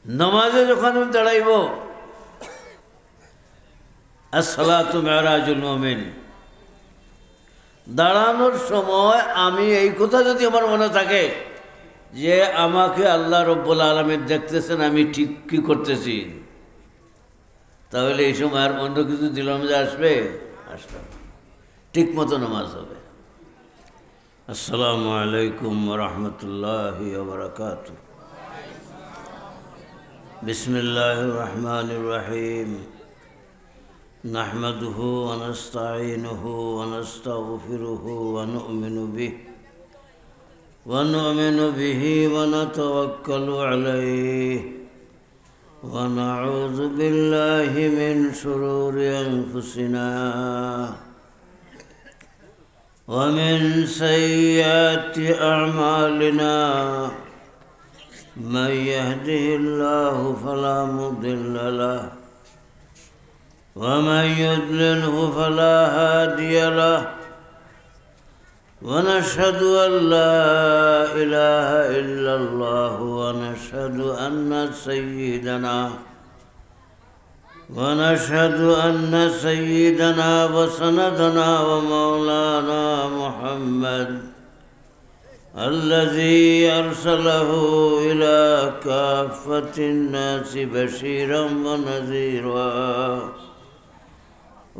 নামাজে যখন আমি দাঁড়াইব, আসসালাতু মেরাজুল মুমিন, দাঁড়ানোর সময় আমি এই কথা যদি আমার মনে থাকে যে আমাকে আল্লাহ রব্বুল আলামিন দেখতেছেন, আমি ঠিক কি করতেছি, তাহলে এই সময় আর অন্য কিছু দিলাম যে আসবে না, ঠিক মতো নামাজ হবে। আসসালামু আলাইকুম ওয়া রাহমাতুল্লাহি ওয়া বারাকাতুহু। বিসমিল্লাহির রহমানির রহিম। নাহমাদুহু ওয়া নাস্তাঈনুহু ওয়া নাস্তাগফিরুহু ওয়া নু'মিনু বিহি ওয়া নাতাওয়াক্কালু আলাইহি ওয়া নাউযু বিল্লাহি মিন শুরুরি আনফুসিনা ওয়া মিন সাইয়্যাতি আ'মালিনা। من يهده الله فلا مضل له ومن يضلله فلا هادي له ونشهد أن لا إله إلا الله ونشهد أن سيدنا وسندنا ومولانا محمد الذي أرسله إلى كافة الناس بشيرا ونذيرا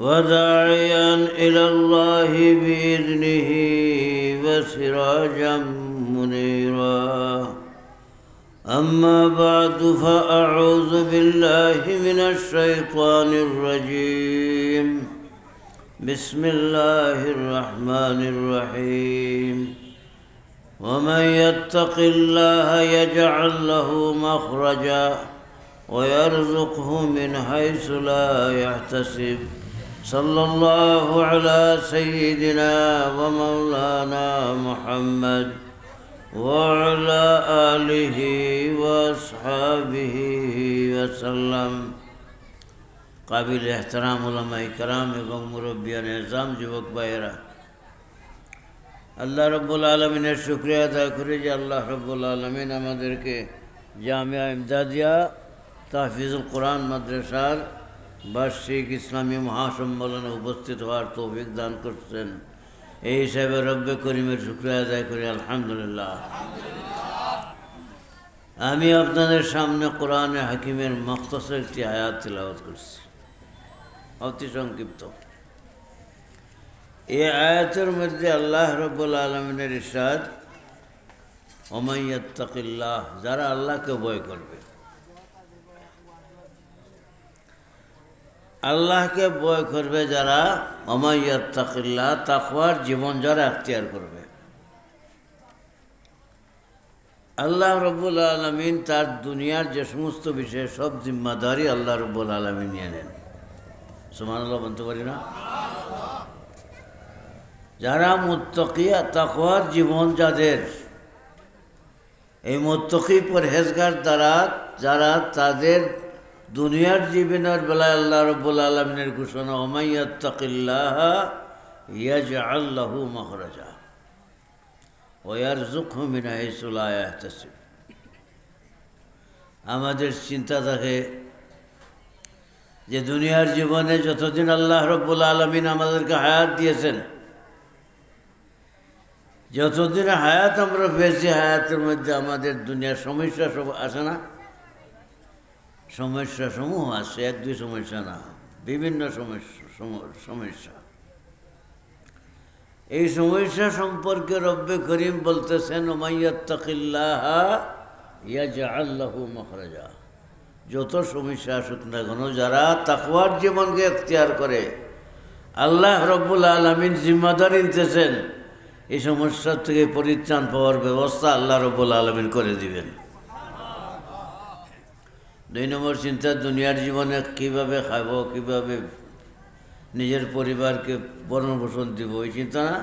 وداعيا إلى الله بإذنه وسراجا منيرا. أما بعد فأعوذ بالله من الشيطان الرجيم. بسم الله الرحمن الرحيم. ومن يتق الله يجعل له مخرجا ويرزقه من حيث لا يحتسب. صلى الله على سيدنا ومولانا محمد وعلى آله وأصحابه وسلم. قابل احترام علماء کرام এবং মুরব্বিয়ান এজাম, যুবক ভাইয়েরা, আল্লাহ রব্বুল আলমিনের শুকরিয়া আদায় করি যে আল্লাহ রব্বুল আলমিন আমাদেরকে জামিয়া ইমদাদিয়া তাহফিজুল কোরআন মাদ্রাসার বার্ষিক ইসলামী মহাসম্মেলনে উপস্থিত হওয়ার তৌফিক দান করছেন। এই হিসাবে রব্বে করিমের শুকরিয়া আদায় করি, আলহামদুলিল্লাহ। আমি আপনাদের সামনে কোরআনে হাকিমের মুখতাসার একটি আয়াত তিলাওয়াত করছি, অতি সংক্ষিপ্ত। এই আয়াতের মধ্যে আল্লাহ রব্বুল আলমিনের ইরশাদ, ওমান ইয়াত্তাকিল্লাহ, যারা আল্লাহকে ভয় করবে, আল্লাহকে ভয় করবে যারা, ওমান ইয়াত্তাকিল্লাহ, তাকওয়ার জীবন যারা এখতিয়ার করবে। আল্লাহ রব্বুল আলমিন তার দুনিয়ার যে সমস্ত বিষয়ে সব জিম্মাদারি আল্লাহ রব্বুল আলমিন নিয়ে নেন। সুবহানাল্লাহ বলতে পারি না? যারা মুত্তাকিয়া, তাকওয়ার জীবন যাদের, এই মুত্তাকি পরহেজগার দ্বারা যারা, তাদের দুনিয়ার জীবনের বেলায় আল্লাহ রব্বুল আলমিনের ঘোষণা, ওমান ইয়াত্তাকিল্লাহ ইয়াজআল লাহু মাখরাজা ওয়া ইয়ারযুকহু মিন হাইসু লা ইয়াহতাসিব। আমাদের চিন্তা থাকে যে দুনিয়ার জীবনে যতদিন আল্লাহ রব্বুল আলমিন আমাদেরকে হায়াত দিয়েছেন, যতদিন হায়াত আমরা পেয়েছি, হায়াতের মধ্যে আমাদের দুনিয়ার সমস্যা সব আছে না? সমস্যা সমূহ আছে, এক দুই সমস্যা না, বিভিন্ন সমস্যা। এই সমস্যা সম্পর্কে রব্বে করিম বলতেছেন, ওমান ইয়াত্তাকিল্লাহ ইয়াজআল লাহু মাখরাজা। যত সমস্যা আসুক না কেন, যারা তাকওয়ার জীবনকে এখতিয়ার করে, আল্লাহ রব্বুল আলমিন জিম্মাদারি নিতেছেন, এই সমস্যার থেকে পরিত্রাণ পাওয়ার ব্যবস্থা আল্লাহ রব্বুল আলমিন করে দিবেন। 2 নম্বর চিন্তা, দুনিয়ার জীবনে কীভাবে খাব, কীভাবে নিজের পরিবারকে ভরণ-পোষণ দিব, এই চিন্তা না।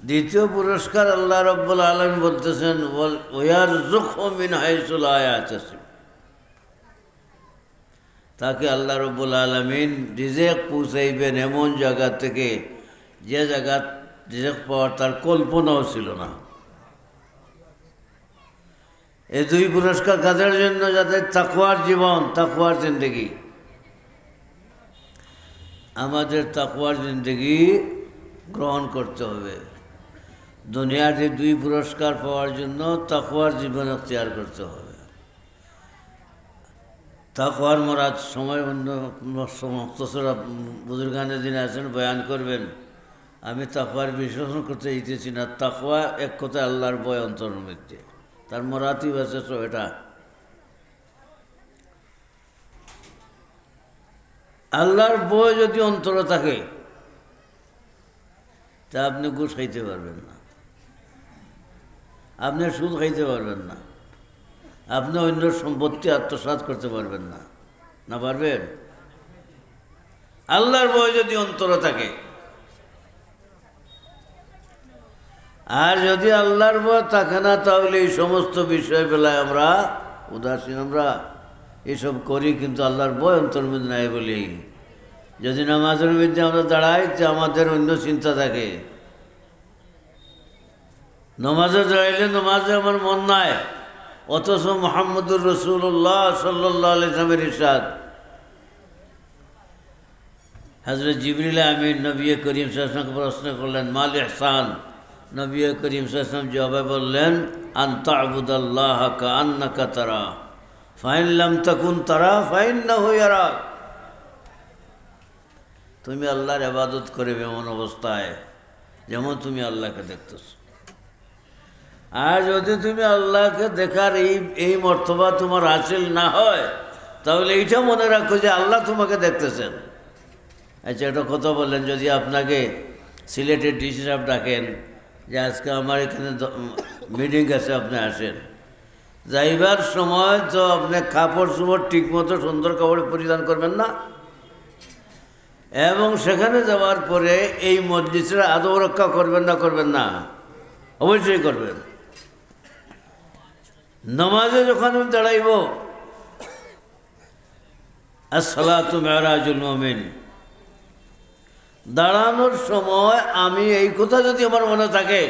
দ্বিতীয় পুরস্কার আল্লাহ রব্বুল আলমিন বলতেছেন, ওয়ারযুকহু মিন হাইসু লা ইয়াহতাসিব। তাকে আল্লাহ রব্বুল আলমিন রিজেক পৌঁছাইবেন এমন জায়গা থেকে, যে জায়গা রিজেক পাওয়ার তার কল্পনাও ছিল না। এই দুই পুরস্কার কাদের জন্য? যাদের তাকওয়ার জীবন, তাকওয়ার জিন্দগি। আমাদের তাকওয়ার জিন্দগি গ্রহণ করতে হবে। দুনিয়াতে দুই পুরস্কার পাওয়ার জন্য তাকওয়ার জীবন এখতিয়ার করতে হবে। তাকওয়ার মুরাদ সময় অন্য মুখতসরা বুজুর্গানে দিন আছেন, বয়ান করবেন। আমি তাকওয়ার বিশ্লেষণ করতে দিতেছি না। তাকওয়া এক কথায় আল্লাহর ভয় অন্তরের মধ্যে, তার মুরাদই আছে তো এটা। আল্লাহর ভয় যদি অন্তরে থাকে তা আপনি ঘুষ খাইতে পারবেন না, আপনি সুদ খাইতে পারবেন না, আপনি অন্য সম্পত্তি আত্মসাৎ করতে পারবেন না। না পারবেন? আল্লাহর ভয় যদি অন্তরে থাকে। আর যদি আল্লাহর ভয় থাকে না, তাহলে এই সমস্ত বিষয় বেলায় আমরা উদাসীন, আমরা এসব করি, কিন্তু আল্লাহর ভয় অন্তর মধ্যে নাই বলেই। যদি নামাজের মধ্যে আমরা দাঁড়াই, তো আমাদের অন্য চিন্তা থাকে। নামাজে দাঁড়াইলে নামাজে আমার মন নাই, অথচ মুহাম্মদুর রাসূলুল্লাহ সাল্লাল্লাহু আলাইহি ওয়াসাল্লামের ইরশাদ, হযরত জিবরিল আমিন নবী করিম সাল্লাল্লাহু আলাইহি ওয়াসাল্লামকে প্রশ্ন করলেন, মাল ইহসান? নবী করিম সাল্লাল্লাহু আলাইহি ওয়াসাল্লাম জবাবে বললেন, আন তা'বুদাল্লাহা কাআন্নাকা তারা ফাইন লাম তাকুন তারা ফাইন্নাহু ইয়ারাক। তুমি আল্লাহর ইবাদত করবে এমন অবস্থায় যেমন তুমি আল্লাহকে দেখতেছ। আর যদি তুমি আল্লাহকে দেখার এই মর্তবা তোমার হাসিল না হয়, তাহলে এইটা মনে রাখো যে আল্লাহ তোমাকে দেখতেছেন। আচ্ছা, একটা কথা বললেন, যদি আপনাকে সিলেটের ডিসি সাহেব ডাকেন যে আজকে আমার এখানে মিটিং আছে, আপনি আসেন, যাইবার সময় তো আপনি কাপড় চোপড় ঠিক মতো সুন্দর কাপড় পরিধান করবেন না, এবং সেখানে যাওয়ার পরে এই মজলিসের আদব রক্ষা করবেন না? করবেন না? অবশ্যই করবেন। নামাজে যখন আমি দাঁড়াইব, আসসালাতু মিরাজুল মুমিন, দাঁড়ানোর সময় আমি এই কথা যদি আমার মনে থাকে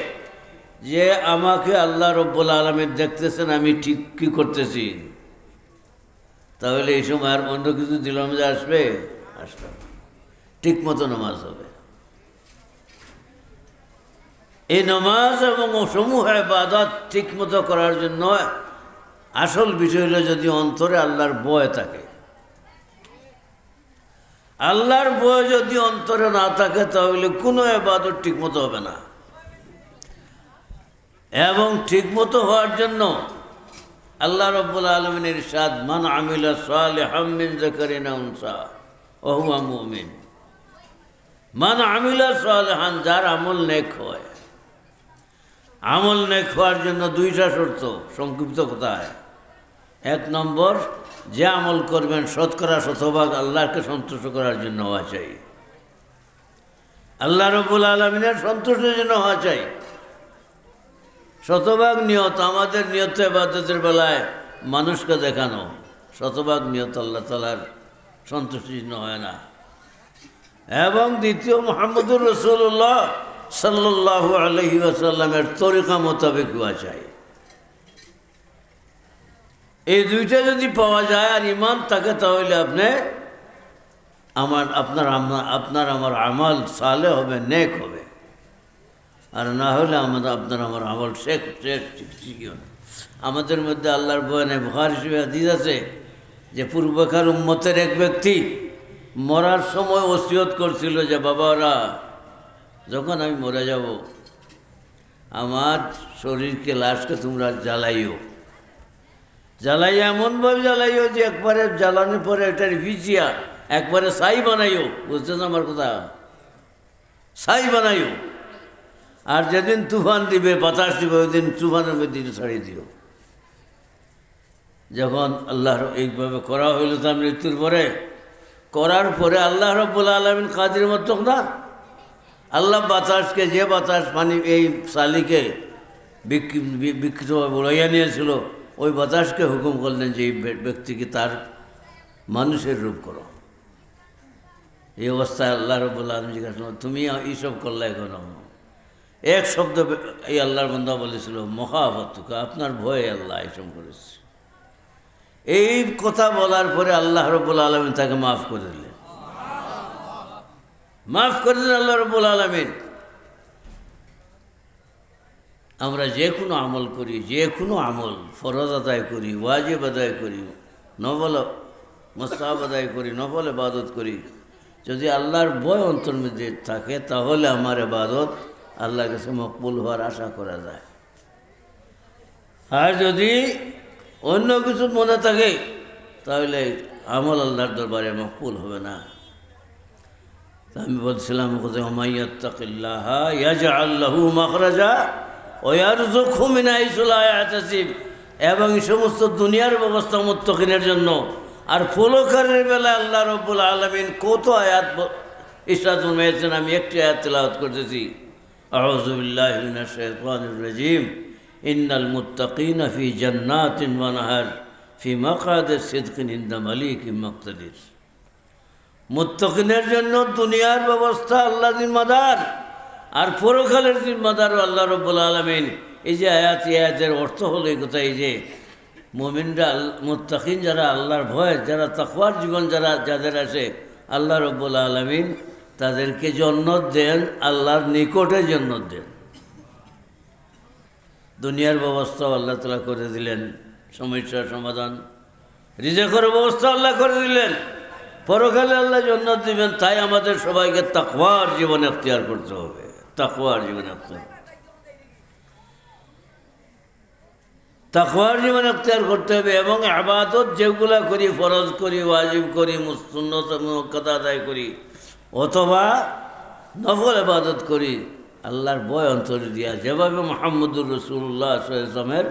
যে আমাকে আল্লাহ রব্বুল আলামিন দেখতেছেন, আমি ঠিক কী করতেছি, তাহলে এই সময় আর অন্য কিছু দিলাম যে আসবে ঠিক মতো নামাজ হবে। এই নামাজ এবং সমূহ ইবাদত ঠিক মতো করার জন্য আসল বিষয় হলো যদি অন্তরে আল্লাহর ভয় থাকে। আল্লাহর ভয় যদি অন্তরে না থাকে, তাহলে কোনো ইবাদত ঠিক মতো হবে না। এবং ঠিক মতো হওয়ার জন্য আল্লাহ রাব্বুল আলামিনের ইরশাদ, মান আমিলা সালিহাম মিন যাকারিন আও উনসা ওয়া হুয়া মুমিন। মান আমিলা সালিহান, যার আমল নেক হয়। আমল নেক হওয়ার জন্য দুইটা শর্ত, সংক্ষিপ্ত কথায়। এক নম্বর, যে আমল করবেন শতকরা শতভাগ আল্লাহকে সন্তুষ্ট করার জন্য হওয়া চাই, আল্লাহ রাব্বুল আলামিনের সন্তুষ্টির জন্য হওয়া চাই। শতভাগ নিয়ত, আমাদের নিয়ত ইবাদতের বেলায় মানুষকে দেখানো, শতভাগ নিয়ত আল্লাহ তাআলার সন্তুষ্টির জন্য হয় না। এবং দ্বিতীয়, মুহাম্মদুর রাসূলুল্লাহ সাল্লাল্লাহু আলাইহি ওয়াসাল্লামের তরিকা মোতাবেক হওয়া চাই। এই দুইটা যদি পাওয়া যায় আর ইমান থাকে, তাহলে আপনার আমার আমল সালেহ হবে, নেক হবে। আর না হলে আপনার আমার আমল শেখ ঠিকই হবে। আমাদের মধ্যে আল্লাহর ভয় নেই। বুখারী শরীফে হাদিস আছে যে পূর্বকার উম্মতের এক ব্যক্তি মরার সময় ওসিয়ত করছিল যে বাবারা, যখন আমি মরে যাব, আমার শরীরকে, লাশকে তোমরা জ্বালাইও, জ্বালাইয়া এমনভাবে জ্বালাইও যে একবারে জ্বালানোর পরে এটার ভিজিয়া একবারে ছাই বানাইও। বুঝতেছ আমার কথা? ছাই বানাইও। আর যেদিন তুফান দিবে, বাতাস দিবে, ওই দিন তুফানের মধ্যে ছাড়িয়ে দিও। যখন আল্লাহর এইভাবে করা হইল তার মৃত্যুর পরে, করার পরে আল্লাহ রাব্বুল আলামিন কাদির মতো না, আল্লাহ বাতাসকে, যে বাতাস পানি এই সালিকে বিকৃতভাবে উড়াইয়া নিয়েছিল, ওই বাতাসকে হুকুম করলেন যে এই ব্যক্তিকে তার মানুষের রূপ করো। এই অবস্থায় আল্লাহ রাব্বুল আলামিন জিজ্ঞাসা করলেন, তুমি এইসব করলে কেন? এক শব্দ এই আল্লাহর বান্দা বলেছিল, মখাফাতুকা, আপনার ভয়ে আল্লাহ এসব করেছে। এই কথা বলার পরে আল্লাহ রাব্বুল আলামিন তাকে মাফ করে দিলেন, মাফ করে দিলেন আল্লাহ রাব্বুল আলামিন। আমরা যে কোনো আমল করি, যে কোনো আমল, ফরজ আদায় করি, ওয়াজিব আদায় করি, নফল মুস্তাহাব আদায় করি, নফল ইবাদত করি, যদি আল্লাহর ভয় অন্তর মধ্যে থাকে তাহলে আমার ইবাদত আল্লাহর কাছে মকবুল হওয়ার আশা করা যায়। আর যদি অন্য কিছু মনে থাকে তাহলে আমল আল্লাহর দরবারে মকবুল হবে না। আমি বলছিলাম, ওমাইয়াত্তাকিল্লাহ ইয়াজআল লাহু মাখরাজা ওয়া ইয়ারযুকহু মিন হাইসু লা ইয়াহতাসিব। এবং সমস্ত দুনিয়ার ব্যবস্থা মুত্তাকিনের জন্য। আর পরকালের বেলা আল্লাহ রাব্বুল আলামিন কত আয়াত ইরশাদ ফরমায়েছেন, আমি একটি আয়াত তেলাওয়াত করতেছি। আউযু বিল্লাহি মিনাশ শাইতানির রাজীম। ইন্নাল মুত্তাকিনা ফি জান্নাতিন ওয়া নাহার ফি মাকাদি সিদকিন ইনদা মালিকিন মুকতাদির। মুত্তাকিনের জন্য দুনিয়ার ব্যবস্থা আল্লাহ জিম্মাদার, আর পরকালের জিম্মাদারও আল্লাহ রাব্বুল আলামিন। এই যে আয়াতের অর্থ হলো এই কথা, এই যে মুমিনরা, মুত্তাকিন যারা, আল্লাহর ভয় যারা, তাকওয়ার জীবন যাদের আছে, আল্লাহ রাব্বুল আলামিন তাদেরকে জান্নাত দেন, আল্লাহর নিকটে জান্নাত দেন। দুনিয়ার ব্যবস্থাও আল্লাহ তাআলা করে দিলেন, সমস্যার সমাধান, রিজিকের ব্যবস্থা আল্লাহ করে দিলেন, পরকালে আল্লাহ জান্নাত দিবেন। তাই আমাদের সবাইকে তাকওয়ার জীবন এখতিয়ার করতে হবে, তাকওয়ার জীবন এখতিয়ার, তাকওয়ার জীবন এখতিয়ার করতে হবে। এবং ইবাদত যেগুলা করি, ফরজ করি, ওয়াজিব করি, সুন্নত মুআক্কাদা আদায় করি, অথবা নফল ইবাদত করি, আল্লাহর ভয় অন্তরে দিয়া যেভাবে মুহাম্মদুর রাসূলুল্লাহ সাল্লাল্লাহু আলাইহি ওয়াসাল্লামের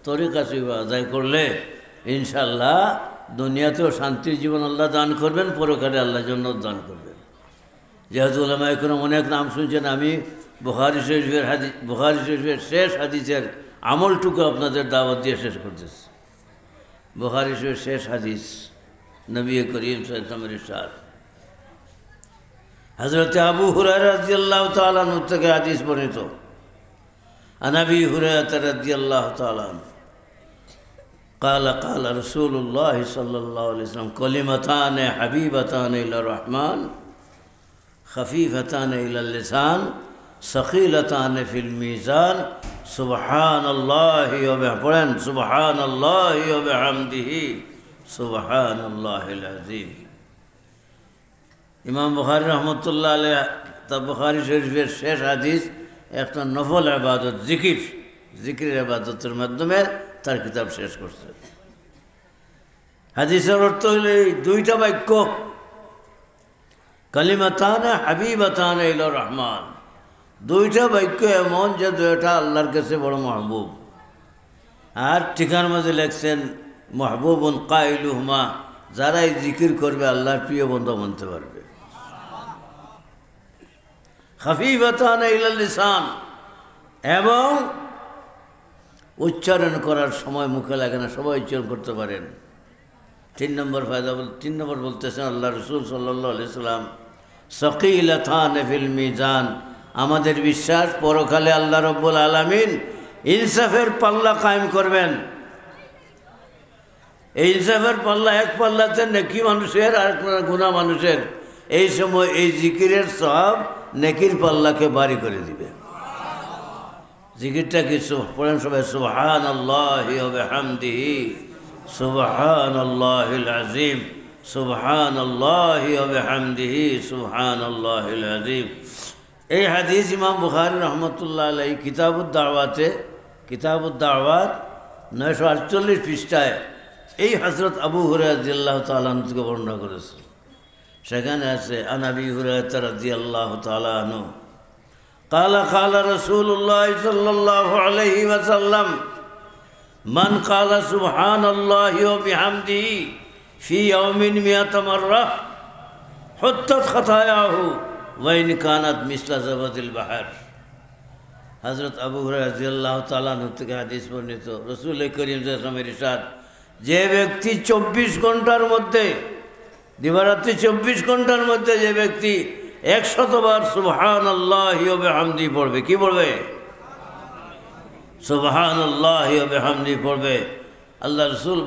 তরিকা সেবা আদায় করলে ইনশাআল্লাহ দুনিয়াতেও শান্তির জীবন আল্লাহ দান করবেন, পরকালে আল্লাহ জান্নাত দান করবেন। যেহেতু উলামায়ে কেরাম অনেক নাম শুনছেন, আমি বুখারী শরীফের শেষ হাদিসের আমলটুকু আপনাদের দাওয়াত দিয়ে শেষ করতেছি। বুখারী শরীফের শেষ হাদিস, নবী করিম সাল্লাল্লাহু আলাইহি ওয়াসাল্লামের ইরশাদ। হযরত আবু হুরায়রা রাদিয়াল্লাহু তাআলা আনহু থেকে হাদিস বর্ণিত। আন আবি হুরায়রা রাদিয়াল্লাহু তাআলা আনহু قال قال رسول الله صلى الله عليه وسلم كلمتان حبيبتان إلى الرحمن خفيفتان إلى اللسان ثقيلتان في الميزان سبحان الله وبحمده سبحان الله وبحمده سبحان الله العظيم। ইমাম বুখারী রহমতুল্লাহ আলাইহি তার বুখারী শরীফের শেষ হাদিস একটা নফল ইবাদত, জিকির ইবাদতের মাধ্যমে তার কিতাব শেষ করছে। হাদিসের অর্থ হলো এই দুইটা বাক্য, কালিমাতানে হাবিবাতানে ইলা রহমান, দুইটা বাক্য এমন যে দুইটা আল্লাহর কাছে বড় মাহবুব। আর ঠিকার মাঝে লেখছেন মাহবুবুন কাইলুহুমা, যারা এই জিকির করবে আল্লাহর প্রিয় বন্ধু মানতে পারবে। খাফিফাতানে ইলা লিসান, এবং উচ্চারণ করার সময় মুখে লাগে না, সবাই উচ্চারণ করতে পারেন। 3 নম্বর ফায়দা, 3 নম্বর বলতেছেন আল্লাহ রাসূল সাল্লাল্লাহু আলাইহি সাল্লাম, সাকিলাতানে ফিল মিজান, আমাদের বিশ্বাস পরকালে আল্লাহ রাব্বুল আলামিন ইনসাফের পাল্লা কায়েম করবেন। এই ইনসাফের পাল্লা, এক পাল্লাতে নেকি মানুষের আর গুনাহ মানুষের। এই সময় এই জিকিরের সওয়াব নেকির পাল্লাকে ভারী করে দিবে। জিকিরটা কি পড়েন সবাই, সুবহানাল্লাহি ওয়া বিহামদিহি সুবহানাল্লাহিল আযীম সুবহানাল্লাহি ওয়া বিহামদিহি সুবহানাল্লাহিল আযীম। এই হাদিস ইমাম বুখারী রহমতুল্লাহ আলাইহি কিতাবুদ দাওয়াত 948 পৃষ্ঠায় এই হযরত আবু হুরায়রা রাদিয়াল্লাহু তাআলা আনহু থেকে বর্ণনা করেছে। সেখানে আছে আন আবি হুরায়রা রাদিয়াল্লাহু তাআলা আনহু قال قال رسول الله صلى الله عليه وسلم من قال سبحان الله وبحمده في يوم 100 مرة حطت خطاياه وإن كانت مثل زبد البحر। হযরত আবু হুরায়রা রাদিয়াল্লাহু তাআলা আনহু থেকে হাদিস বর্ণিত, রাসূল করিম সাল্লাল্লাহু আলাইহি ওয়াসাল্লামের ইরশাদ, যে ব্যক্তি 24 ঘন্টার মধ্যে, দিবারাত্রি 24 ঘন্টার মধ্যে যে ব্যক্তি 100 বার সুবহানাল্লাহি ওয়া বিহামদিহি পড়বে। কি পড়বে? সুবহানাল্লাহি ওয়া বিহামদিহি পড়বে। আল্লাহ রাসূল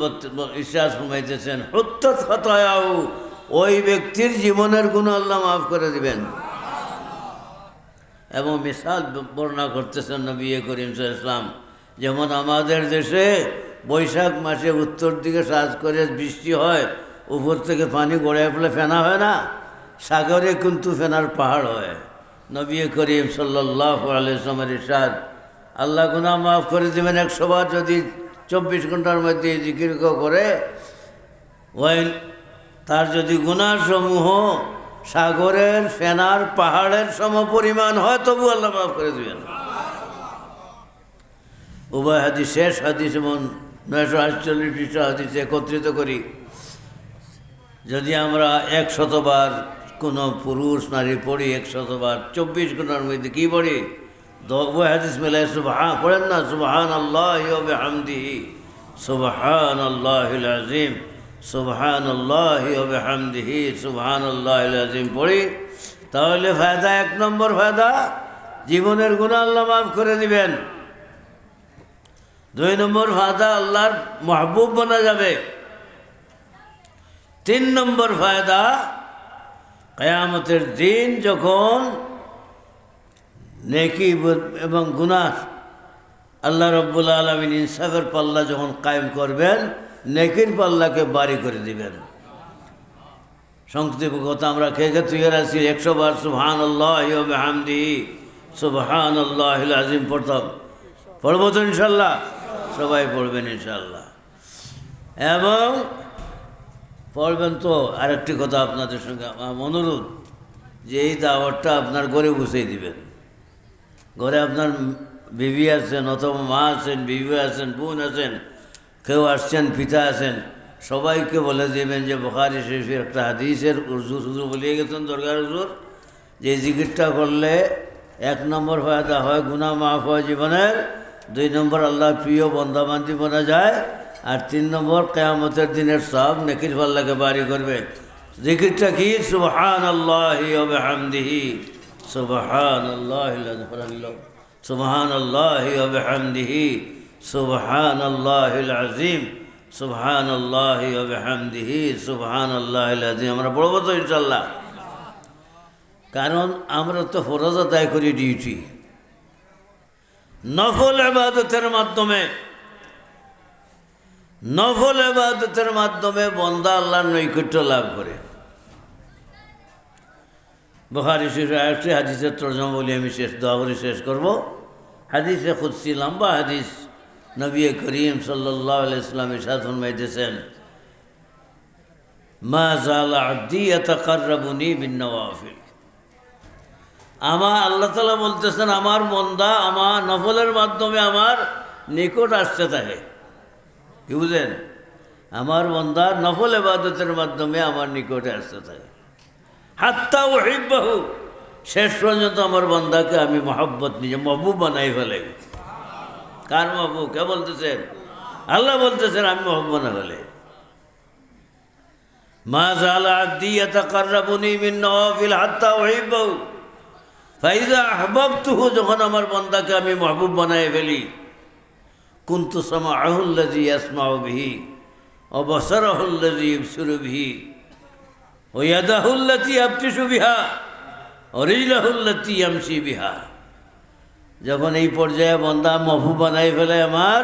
ইরশাদ ফরমাইতেছেন, হুত্তাত খাতায়াহু, ওই ব্যক্তির জীবনের গুনাহ আল্লাহ মাফ করে দিবেন। এবং মিসাল বর্ণনা করতেছেন নবী করিম সাল্লাল্লাহু আলাইহি ওয়াসাল্লাম, যেমন আমাদের দেশে বৈশাখ মাসে উত্তর দিকে সাজ করে বৃষ্টি হয়, উপর থেকে পানি গড়ায় ফেলে ফেনা হয় না, সাগরে কিন্তু ফেনার পাহাড় হয়। নবী করিম সাল্লাল্লাহু আলাইহি ওয়াসাল্লামের ইরশাদ, আল্লাহ গুনাহ মাফ করে দেবেন 100 বার যদি 24 ঘন্টার মধ্যে জিকির করে। ওই তার যদি গুনাহ সমূহ সাগরের ফেনার পাহাড়ের সমপরিমাণ হয় তবু আল্লাহ মাফ করে দেবেন। উভয় হাদিস, শেষ হাদিস এবং 948 পৃষ্ঠা হাদিস একত্রিত করি। যদি আমরা 100 বার কোনো পুরুষ নারী পড়ি, 100 বার 24 ঘন্টার মধ্যে কি পড়ি? উভয় হাদিস মেলায় সুবহান পড়েন না, সুবহানাল্লাহি ওয়া বিহামদিহি, সুবহানাল্লাহিল আযীম, সুবহানাল্লাহি ওয়া বিহামদিহি, সুবহানাল্লাহিল আযীম পড়ি, তাহলে ফায়দা, 1 নম্বর ফায়দা, জীবনের গুনাহ আল্লাহ মাফ করে দিবেন। 2 নম্বর ফায়দা, আল্লাহর মাহবুব বনা যাবে। 3 নম্বর ফায়দা, কিয়ামতের দিন যখন নেকি এবং গুনাহ আল্লাহ রাব্বুল আলামিন ইনসাফের পাল্লা যখন কায়েম করবেন, নেকির পাল্লাকে বাড়ি করে দিবেন। সংক্ষিপ্ত কথা আমরা খেয়ে তুই আছি, 100 বার সুবহানাল্লাহি ওয়া বিহামদিহি, সুবহানাল্লাহিল আযীম পড়তাম। পড়ব তো ইনশাল্লাহ? সবাই পড়বেন ইনশাল্লাহ। এবং পড়বেন তো আরেকটি কথা আপনাদের সঙ্গে আমার অনুরোধ, যে এই দাওয়াতটা আপনার ঘরে বসেই দিবেন। ঘরে আপনার বিবি আছেন, অথবা মা আছেন, বিবি আছেন, বোন আছেন, কেউ আসছেন, পিতা আছেন, সবাইকে বলে দেবেন যে বুখারী শরীফের একটা হাদিসের হুজুর বলিয়ে গেছেন, দরগার হুজুর, যে জিকিরটা করলে 1 নম্বর ফায়দা হয় গুনাহ মাফ হয় জীবনের, 2 নম্বর আল্লাহর প্রিয় বন্দাবান্দি বনা যায়, আর 3 নম্বর কিয়ামতের দিনের সব নেকির পাল্লাকে বাড়ি করবে। জিকিরটা কি? সুবহানাল্লাহি ওয়া বিহামদিহি, সুবহানাল্লাহিল আযীম, সুবহানাল্লাহি ওয়া বিহামদিহি, সুবহানাল্লাহিল আযীম, সুবহানাল্লাহি ওয়া বিহামদিহি, সুবহানাল্লাহিল আযীম। আমরা পড়ব তো ইনশাআল্লাহ? কারণ আমরা তো ফরজ আদায় করি ডিউটি, নফল ইবাদতের মাধ্যমে বান্দা আল্লাহর নৈকট্য লাভ করে। বুখারী শরীফের আরেকটি হাদিসের তরজমা বলি আমি দোয়া করে শেষ করব। হাদিসে কুদসি, লম্বা হাদিস, নবী করিম সাল্লাল্লাহু আলাইহি ওয়াসাল্লাম ইরশাদ ফরমাইতেছেন, মা যালা আবদি ইয়াতাকাররাবুনি বিন-নওয়াফিল। আমার আল্লাহ তাআলা বলতেছেন, আমার বান্দা আমার নফলের মাধ্যমে আমার নিকট আসতে থাকে। কি বুঝেন? আমার বান্দা নফল ইবাদতের মাধ্যমে আমার নিকটে আসতে থাকে। হাত্তা উহিব্বাহু, শেষ পর্যন্ত আমার বান্দাকে আমি মহব্বত নিজে মাহবুব বানাই ফেলাই। কার মাহবুব? কে বলতেছেন? আল্লাহ বলতেছেন আমি মাহবুব বানাই ফেলাই। মা যালা আবদি ইয়াতাকাররাবুনি বিন-নওয়াফিল হাত্তা উহিব্বাহু ফাইজা আহবাবতুহু, যখন আমার বান্দাকে আমি মাহবুব বানাই ফেলি, কুনতু সামাআহু আল্লাযী ইয়াসমাউ বিহি ওয়া বাসারাহু আল্লাযী ইবসিরু বিহি ওয়া ইয়াদাহু আল্লাতী ইয়াবতিশু বিহা ওয়া রিজলাহু আল্লাতী ইয়ামশি বিহা। যখন এই পর্যায়ে বান্দা মাহবুব বানাই ফেলে আমার,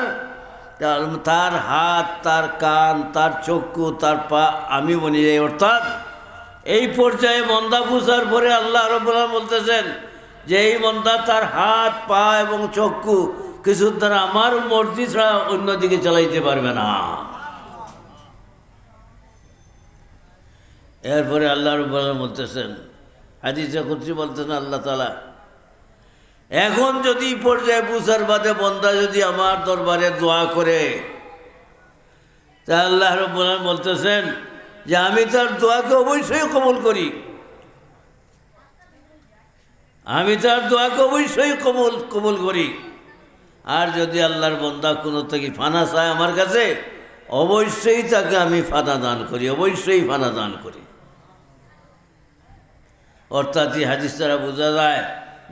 তার হাত, তার কান, তার চক্ষু, তার পা আমি বনি যাই। অর্থাৎ এই পর্যায়ে বান্দা বুঝার পরে আল্লাহ রাব্বুল আলামিন বলতেছেন যে এই বান্দা তার হাত, পা এবং চক্ষু কিছুর দ্বারা আমার মর্জি ছাড়া অন্যদিকে চালাইতে পারবে না। এরপরে আল্লাহ রাব্বুল আলামিন বলতেছেন, হাদিসে কুদসি বলতেছেন আল্লাহ তাআলা, এখন যদি পর্যায়ে বুঝার বাদে বান্দা যদি আমার দরবারে দোয়া করে, তা আল্লাহ রাব্বুল আলামিন বলতেছেন যে আমি তার দোয়াকে অবশ্যই কবুল করি, আমি তার দোয়াকে অবশ্যই কবুল করি। আর যদি আল্লাহর বান্দা কোনো থেকে ফানা চায় আমার কাছে, অবশ্যই তাকে আমি ফানা দান করি, অবশ্যই ফানা দান করি। অর্থাৎ এই হাদিস দ্বারা বোঝা যায়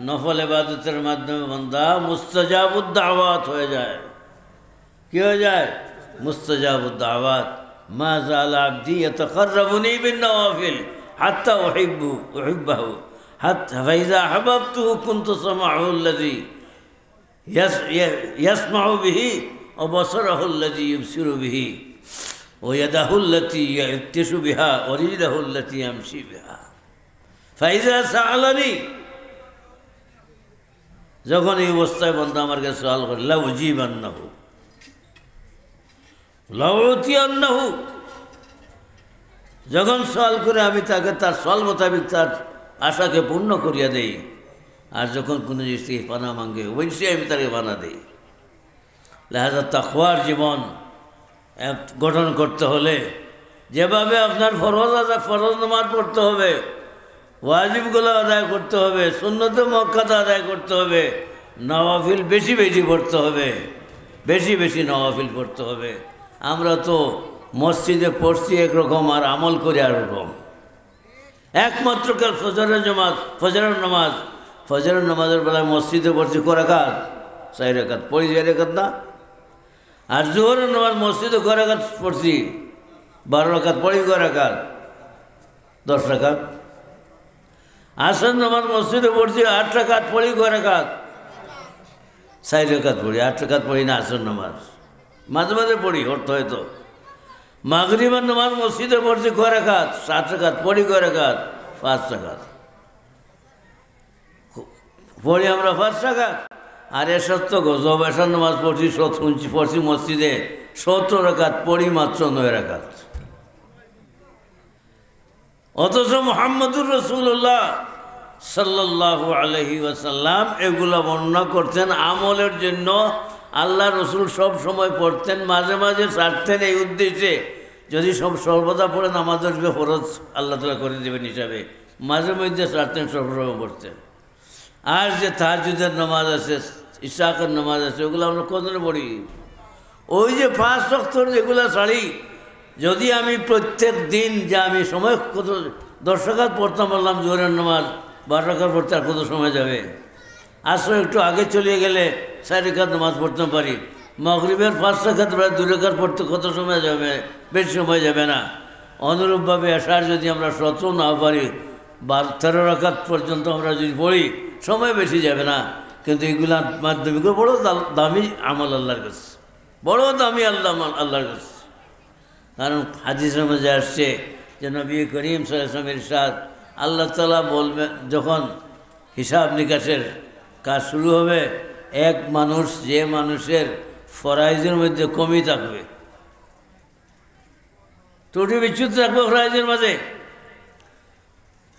নফল ইবাদতের মাধ্যমে বান্দা মুস্তাজাবুদ দাওয়াত হয়ে যায়। কি হয়ে যায়? মুস্তাজাবুদ দাওয়াত। মা যালা আবদি ইয়াতাকাররাবুনি বিন নওয়াফিল হাত্তা উহিব্বাহু হাত্তা ফাইযা আহবাবতুহু কুনতু সামা'হু আল্লাযী ইয়াসমা'ু বিহি ওয়া বাসারাহু আল্লাযী ইবসিরু বিহি ওয়া ইয়াদাহু আল্লাতী ইয়াবতিশু বিহা ওয়া রিজলাহু আল্লাতী ইয়ামশি বিহা ফাইযা সাআলানি। যখন এই অবস্থায় বান্দা আমার কাছে সওয়াল করে লা উজিবান্নাহু লা উতিয়ান্নাহু, যখন সওয়াল করে আমি তাকে তার সওয়াল মোতাবেক তার আশাকে পূর্ণ করিয়া দেই। আর যখন কোনো জিনিস থেকে পানা মাঙ্গে অবশ্যই আমি তাকে পানা দিই। লিহাজা তাকওয়ার জীবন গঠন করতে হলে যেভাবে আপনার ফরজ নামাজ পড়তে হবে, ওয়াজিবগুলো আদায় করতে হবে, সুন্নতে মুআক্কাদা আদায় করতে হবে, নওয়াফিল বেশি বেশি পড়তে হবে, বেশি বেশি নওয়াফিল পড়তে হবে। আমরা তো মসজিদে পড়ছি একরকম আর আমল করি আর রকম। একমাত্র কাল ফজরের নামাজের বেলায় মসজিদে পড়ছি ক রাকাত? 4 রাকাত পড়ি, 4 রাকাত না? আর জোহরের নামাজ মসজিদে ক রাকাত পড়ছি? 12 রাকাত পড়ি, ক রাকাত? 10 রাকাত। আসর নামাজ মসজিদে পড়ছি 8 রাকাত পড়ি, ক রাকাত? 4 রাকাত পড়ি, 8 রাকাত পড়ি না আসর নামাজ, মাঝে মাঝে পড়ি অর্থ হয়তো। মাগরিবের নামাজ মসজিদে পড়ছি ক রাকাত? 7 রাকাত পড়ি, ক রাকাত? 5 রাকাত পড়ি আমরা, 5 রাকাত। আর এসব তো গজব, এসার নামাজ পড়ছি মসজিদে 70 রাকাত পড়ি মাত্র 9 রাকাত। অথচ মুহাম্মদুর রাসূলুল্লাহ সাল্লাল্লাহু আলাইহি ওয়াসাল্লাম এগুলো বর্ণনা করতেন আমলের জন্য। আল্লাহ রসুল সব সময় পড়তেন, মাঝে মাঝে ছাড়তেন এই উদ্দেশ্যে যদি সর্বদা পড়েন আমাদের ফরজ আল্লাহ তাআলা করে দেবেন হিসাবে। মাঝে মধ্যে ছাড়তেন, সবসময় পড়তেন। আর যে তাহাজ্জুদের নামাজ আছে, ইশরাকের নামাজ আছে, ওগুলো আমরা কতদিন পড়ি? ওই যে 5 ওয়াক্ত যেগুলো ছাড়ি, যদি আমি প্রত্যেক দিন যে আমি সময় কত 10 রাকাত পড়তাম বললাম জোহরের নামাজ, 12 রাকাত পড়তে আর কত সময় যাবে? আসর একটু আগে চলে গেলে 4 রাকাত নামাজ পড়তে পারি। মাগরিবের 5 রাকাত প্রায় 2 রাকাত পড়তে কত সময় যাবে? বেশি সময় যাবে না। অনুরূপভাবে এশার যদি আমরা 17 না পারি, 13 রাকাত পর্যন্ত আমরা যদি পড়ি, সময় বেশি যাবে না। কিন্তু এগুলা মাধ্যমিক বড় দামি আমল আল্লাহর কাছে, বড় দামি আল্লাহর কাছে। কারণ হাদিসের মধ্যে আসছে যে নবী করিম সাল্লাল্লাহু আলাইহি ওয়াসাল্লামের ইরশাদ, আল্লাহ তাআলা বলবেন যখন হিসাব নিকাশের কাজ শুরু হবে, এক মানুষ যে মানুষের ফরাইজের মধ্যে কমই থাকবে, ত্রুটি বিচ্যুত থাকবে ফরাইজের মাঝে,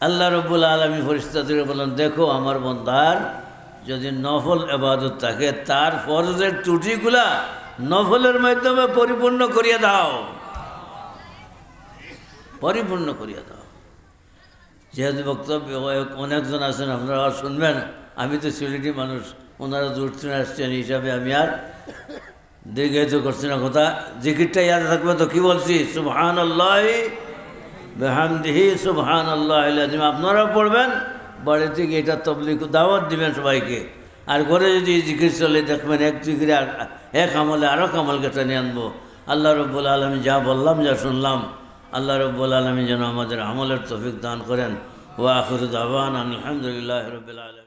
আল্লাহ রাব্বুল আলামিন ফেরেশতাদের বলেন, দেখো আমার বান্দার যদি নফল ইবাদত থাকে, তার ফরজের ত্রুটিগুলা নফলের মাধ্যমে পরিপূর্ণ করিয়া দাও, পরিপূর্ণ করিয়া দাও। যেহেতু বক্তব্য অনেকজন আছেন, আপনারা আর শুনবেন, আমি তো সিলেটি মানুষ, ওনারা দূর থেকে আসছেন হিসাবে আমি আর দীর্ঘায়িত করছি না কথা। জিকিরটা ইয়াদ থাকবে তো। কি বলছি? সুবহানাল্লাহি বিহামদিহি সুবহানাল্লাহিল আযীম। আপনারাও পড়বেন, বাড়িতে গিয়ে এটা তাবলীগ দাওয়াত দিবেন সবাইকে। আর ঘরে যদি জিকির চলে দেখবেন, এক জিকিরে এক আমলে আরও আমলকে টেনে আনবো। আল্লাহ রাব্বুল আলামিন যা বললাম, যা শুনলাম, আল্লাহ রাব্বুল আলামিন যেন আমাদের আমলের তৌফিক দান করেন। ওয়া আখিরু দাওয়ানা আলহামদুলিল্লাহি রাব্বিল আলামিন।